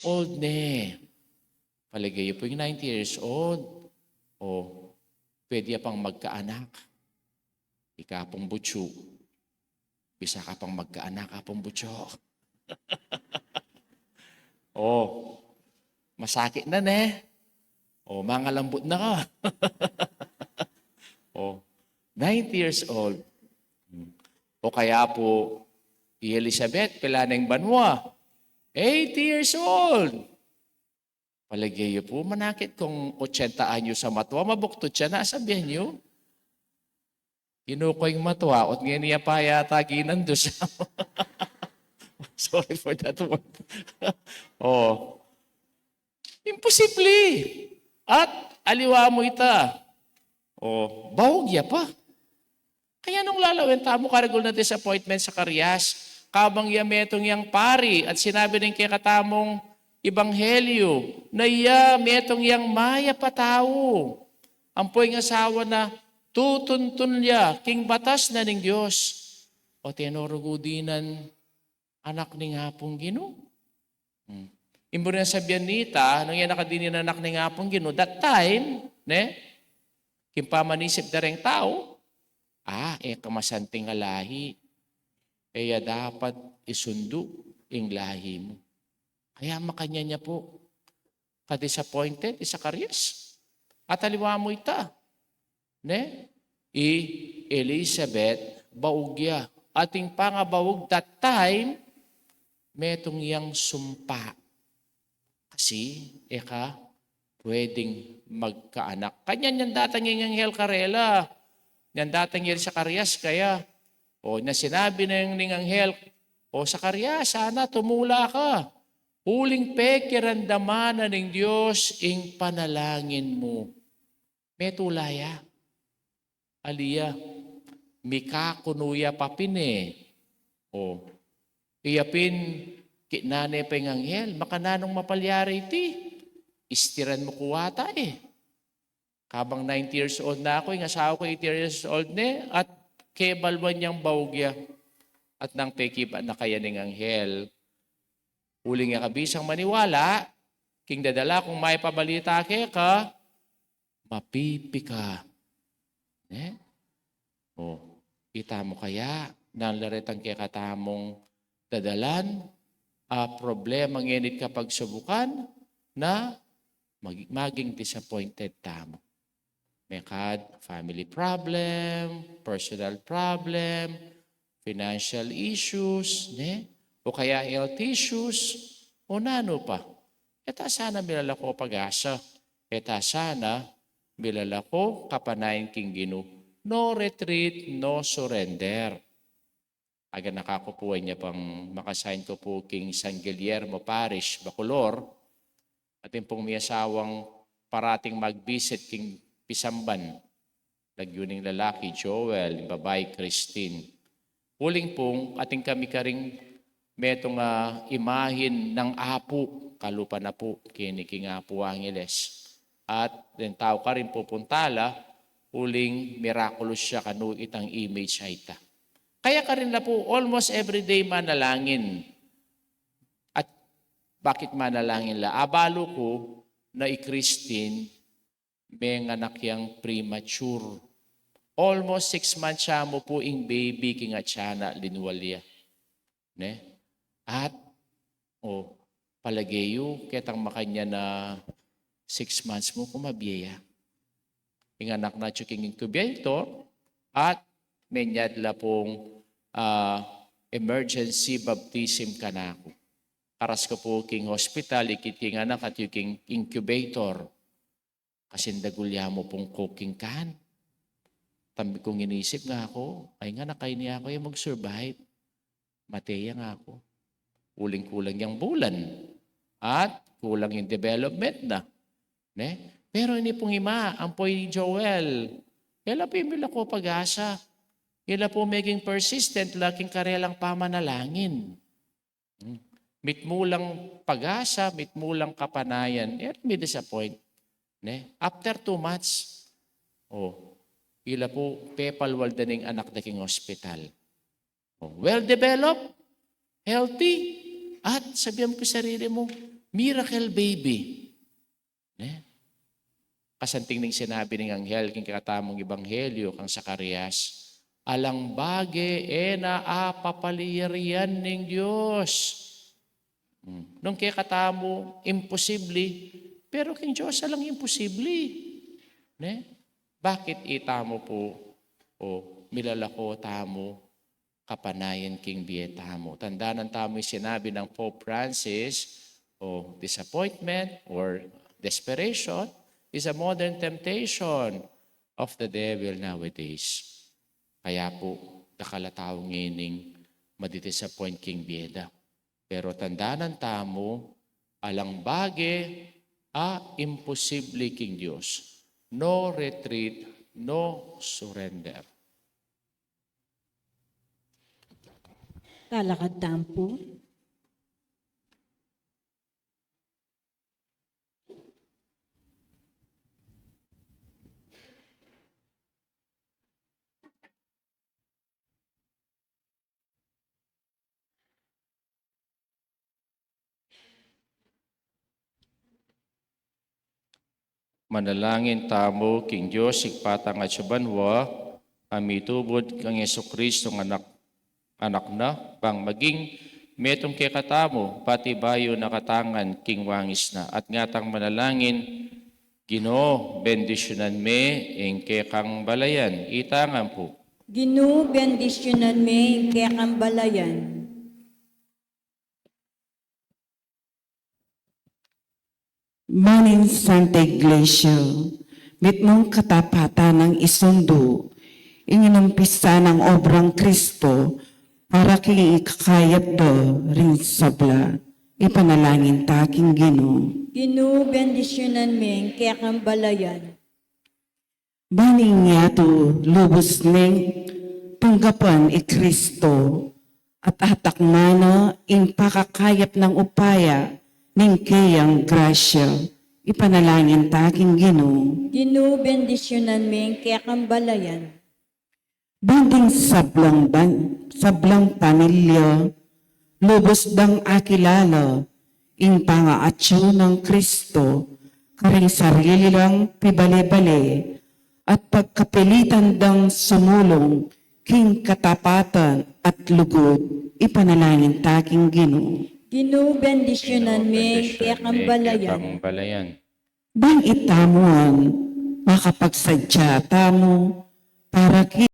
old ne. Paligay po yung 90 years old. O, pwede pang magkaanak. Ikapong butso. Bisa ka pang magkaanak, kapong butso. O, masakit na ne. O, mga lambot na ka. O, 90 years old. O kaya po, Elizabeth, Pilaneng Banwa, 80 years old. Palagay po, manakit kung 80 anyo sa matwa, mabuktot siya na, sabihin niyo. Kinuko yung matwa, at ngayon niya pa yata ginando siya. Sorry for that one. Oh, imposible. At aliwa mo ita. Oh, bahugya pa. Kaya nung lalawin, tamo karagol na disappointment sa karyas, kabang yametong yang pari, at sinabi ng kaya katamong Ebanghelyo, na iya metong yang maya patao. Ampoy ng asawa na tutuntun niya, king batas na ng Diyos. O tenorugudinan, anak ni ngapong Gino. Imbo na sabihan nita, nung yan nakadinin anak ni ngapong Gino, that time, ne, kimpamanisip na rin tao, kamasanting nga lahi. Kaya dapat isundo yung lahi mo. Kaya makanya niya po, ka-disappointed, isa karyas. At aliwa mo ita. Ne? Elizabeth, baugya. Ating pangabawag that time, metong yang sumpa. Kasi, pwedeng magkaanak. Kanya niyan datang yung Anghel Karela. Yan datang yan sa karyas, kaya, na sinabi na yung Anghel, sa karyas, sana tumula ka. Huling pekirandaman ng Diyos, ing panalangin mo. Metulaya. Aliya, mikakunuya papine. Iyapin, kinane pa yung Anghel, makananong mapalyari iti. Istiran mo kuwata Kabang 90 years old na ako, yung asawa ko 80 years old ne, at kebalwan niyang baugya. At nang pekiba na kaya ng Anghel. Uling nga kabisang maniwala, king dadala kung may pabalita ka, mapipika. Ita mo kaya, nang laritang kaya katamong dadalan, problema nginit kapag subukan, na maging disappointed tamo. May family problem, personal problem, financial issues, o kaya health issues, o nano pa. Eta sana milala ko pag-asa. Eta sana milala ko kapanayin king Gino. No retreat, no surrender. Aga nakakupuan niya pang makasign ko po king San Guillermo Parish, Bacolor. At yung pong may asawang parating mag-visit king Pisamban. Nagyuning lalaki, Joel, yung babae, Christine. Huling pong ating kami karing metong imahin ng apo, kalupa na po, kiniking Apo Angeles. At yung tao ka rin pupuntala, huling miraculous siya kanu itang image ay ita. Kaya ka rin na po, almost everyday manalangin. At bakit manalangin la? Abalo ko na i-Christine, may anak yang premature. Almost 6 months siya mo po ing baby king atsana linwalya. At, palagayo, ketang makanya na 6 months mo kumabiyaya. Ing anak na king incubator, at menyadla pong emergency baptism ka na ako. Karas ko po king hospital, ikiting anak at yung incubator. Kasi dagulya mo pong cooking can. Tambi kong inisip nga ako, ay nga nakay niya ako yung mag-survive. Mateya nga ako. Kulang-kulang yung bulan. At kulang yung development na. Pero ini pong ima, ampoy Joel, kaya po yung ko pag-asa. Kaya po maging persistent, laking karelang pamanalangin. Mitmulang pag-asa, mitmulang kapanayan, may disappoint. After 2 months, ila po pepalwal daning anak na king hospital. Well-developed, healthy, at sabihan mo po sarili mo, Miracle baby. Kasanting ning sinabi ng anghel, king katamong ebanghelyo, kang Sakarias, alang bage na apapaliyarian ng Diyos. Nung kay katamo, imposible, pero king Diyos alang imposible. Bakit itamo po, milalako tamo, kapanayan king bietamo? Tandaan ng tamo yung sinabi ng Pope Francis, disappointment or desperation is a modern temptation of the devil nowadays. Kaya po, nakalataw ngining madidisappoint king bieda. Pero tandaan ng tamo, alang bage, imposible king Diyos. No retreat, no surrender. Talakad tampo. Manalangin tamo, king Diyos, sigpatang at sabanwa, amitubod kang Yesu-Kristo ng anak na, pang maging metong kay katamo, pati bayo na katangan, king wangis na, at ngatang manalangin, Ginoo, bendisyonan me, ing kay kang balayan, itangan po. Ginoo, bendisyonan me, kaya kang balayan. Manin Santa Iglesia, mitmong katapatan ng isundo, inginumpisa ng obrang Kristo, para king ikakayap do rin sabla, ipanalangin taking Ginoo. Ginoo, bendisyonan me, kaya kang balayan. Baning yato lubos ning tunggapan Kristo, at hatakmana in pakakayap ng upaya, ning kayang grasya, ipanalangin taking Ginoo. Ginoo, bendisyonan me, kaya kang balayan. Banding sablang pamilya, lubos dang akilala, ing pangaatyo ng Kristo, karing sarili lang pibale-bale, at pagkapilitan dang sumulong, king katapatan at lugod, ipanalangin taking Ginoo. Ginoo, bendisyonan me, kaya kang balayan. Bang itamuan, makapagsadya tamo, para